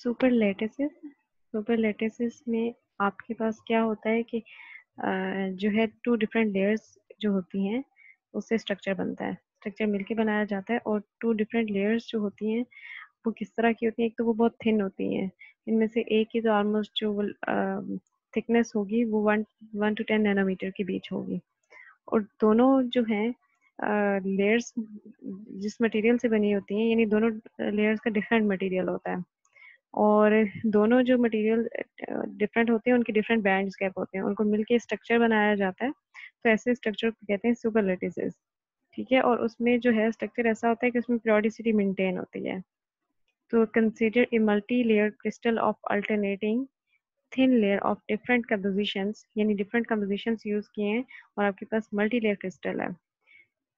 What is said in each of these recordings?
Super lattices में आपके पास क्या होता है कि जो है टू डिफरेंट लेयर्स जो होती हैं उससे स्ट्रक्चर बनता है, स्ट्रक्चर मिलके बनाया जाता है। और टू डिफरेंट लेयर्स जो होती हैं वो किस तरह की होती हैं, एक तो वो बहुत थिन होती हैं, इनमें से एक की तो ऑलमोस्ट जो थिकनेस होगी वो 1 to 10 नैनोमीटर के बीच होगी। और दोनों जो हैं लेयर्स जिस मटेरियल से बनी होती हैं, यानी दोनों लेयर्स का डिफरेंट मटेरियल होता है, और दोनों जो मटेरियल डिफरेंट होते हैं उनके डिफरेंट बैंड्स गैप होते हैं, उनको मिलके स्ट्रक्चर बनाया जाता है। तो ऐसे स्ट्रक्चर को कहते हैं सुपर लैटिसेस। ठीक है, और उसमें जो है स्ट्रक्चर ऐसा होता है कि उसमें periodicity मेंटेन होती है। तो consider a multi layer crystal of alternating thin layer of different compositions, यानी डिफरेंट कंपोजिशंस यूज किए हैं और आपके पास मल्टी लेयर क्रिस्टल है।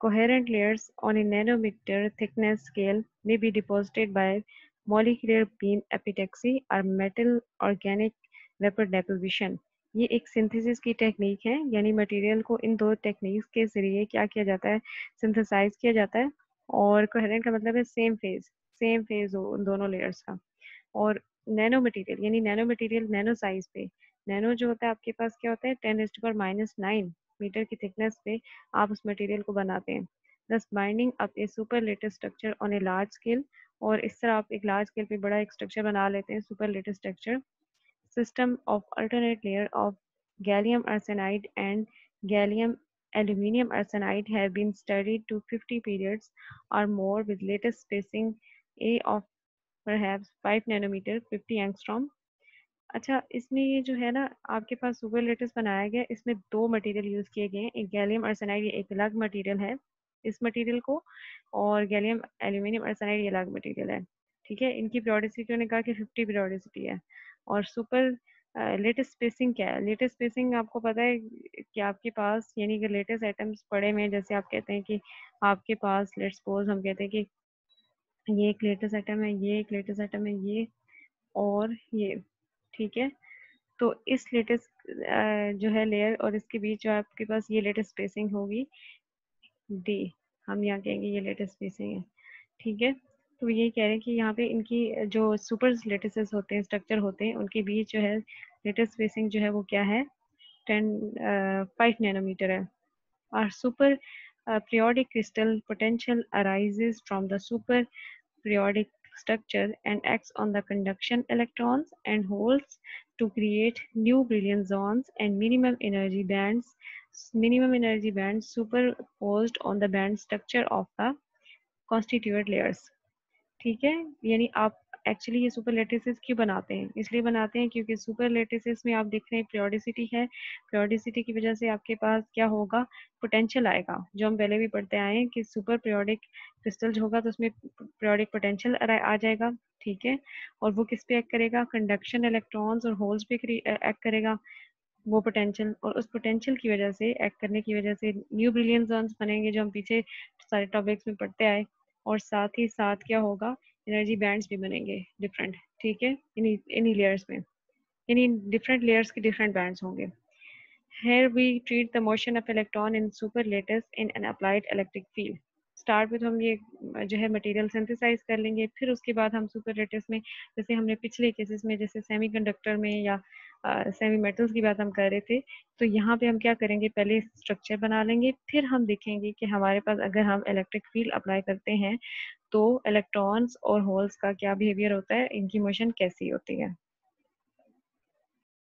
Coherent layers on a nanometer thickness scale may be deposited by molecular beam epitaxy or metal organic vapor deposition। ये एक synthesis की technique है, यानी मटेरियल को इन दो टेक्निक्स के जरिए क्या किया जाता है, सिंथेसाइज किया जाता है। और कोहेरेंट का मतलब है सेम फेज हो उन दोनों लेयर्स का। और नैनो मटेरियल, यानी नैनो मटेरियल नैनो साइज पे, नैनो जो होता है आपके पास क्या होता है 10⁻⁹ मीटर की थिकनेस पे आप उस मटेरियल को बनाते हैं। Thus binding up a superlattice structure on a large scale, और इस तरह आप एक लार्ज स्केल पे बड़ा एक स्ट्रक्चर बना लेते हैं, सुपरलेटेड structure. System of alternate layer of gallium arsenide and gallium aluminium arsenide have been studied to 50 periods or more with latest spacing A of perhaps 5 nanometer 50 angstrom। अच्छा, इसमें ये जो है ना आपके पास सुपर लेटेस्ट बनाया गया, इसमें दो मटेरियल यूज किए गए हैं, एक गैलियम आर्सेनाइड, ये एक अलग मटेरियल है इस मटेरियल को, और गैलियम एल्यूमिनियम आर्सेनाइड ये अलग मटेरियल है। ठीक है, इनकी पीरियोडिसिटी ने कहा कि 50 पीरियोडिसिटी है। और सुपर लेटेस्ट स्पेसिंग क्या है, लेटेस्ट स्पेसिंग आपको पता है कि आपके पास, यानी कि लेटेस्ट आइटम्स पड़े हुए हैं, जैसे आप कहते हैं कि आपके पास लेट्स सपोज हम कहते हैं कि ये एक लेटेस्ट आइटम है, ये एक लेटेस्ट आइटम है, ये और ये। ठीक है, तो इस लेटेस्ट जो है लेयर और इसके बीच जो आपके पास ये लेटेस्ट स्पेसिंग होगी डी, हम यहाँ कहेंगे ये लेटेस्ट स्पेसिंग है। ठीक है, तो यही कह रहे हैं कि यहाँ पे इनकी जो सुपर लेटेसेस होते हैं, स्ट्रक्चर होते हैं, उनके बीच जो है लेटेस्ट स्पेसिंग जो है वो क्या है 5 नैनोमीटर है। और super periodic crystal potential arises from the super periodic structure and acts on the conduction electrons and holes to create new brilliant zones and minimum energy bands superposed on the band structure of the constituent layers। ठीक है, यानी आप actually ये super लेटिसेस क्यों बनाते हैं, इसलिए बनाते हैं क्योंकि सुपर लेटिसेस में आप देख रहे हैं पीरियोडिसिटी है, पीरियोडिसिटी की वजह से आपके पास क्या होगा, पोटेंशियल आएगा, जो हम पहले भी पढ़ते आए हैं कि सुपर पीरियोडिक क्रिस्टल जो होगा तो उसमें पीरियोडिक पोटेंशियल आ जाएगा। ठीक है, और वो किस पे एक्ट करेगा, कंडक्शन इलेक्ट्रॉन्स और होल्स पे एक्ट करेगा वो पोटेंशियल, और उस पोटेंशियल की वजह से, एक्ट करने की वजह से न्यू ब्रिलियंट जोन्स बनेंगे, जो हम पीछे सारे टॉपिक्स में पढ़ते आए। और साथ ही साथ क्या होगा, एनर्जी बैंड्स भी बनेंगे डिफरेंट। ठीक है, इन्हीं लेयर्स में, यानी डिफरेंट लेयर्स के डिफरेंट बैंड्स होंगे। Here we treat the motion of electron in superlattice in an applied electric field। Start में तो हम ये जो है मटेरियल सिंथेसाइज कर लेंगे, फिर उसके बाद हम सुपरलेटिस में, जैसे हमने पिछले केसेस में जैसे सेमीकंडक्टर में या सेमी मेटल्स की बात हम कर रहे थे, तो यहाँ पे हम क्या करेंगे, पहले स्ट्रक्चर बना लेंगे, फिर हम देखेंगे कि हमारे पास अगर हम इलेक्ट्रिक फील्ड अप्लाई करते हैं तो इलेक्ट्रॉन्स और होल्स का क्या बिहेवियर होता है, इनकी मोशन कैसी होती है।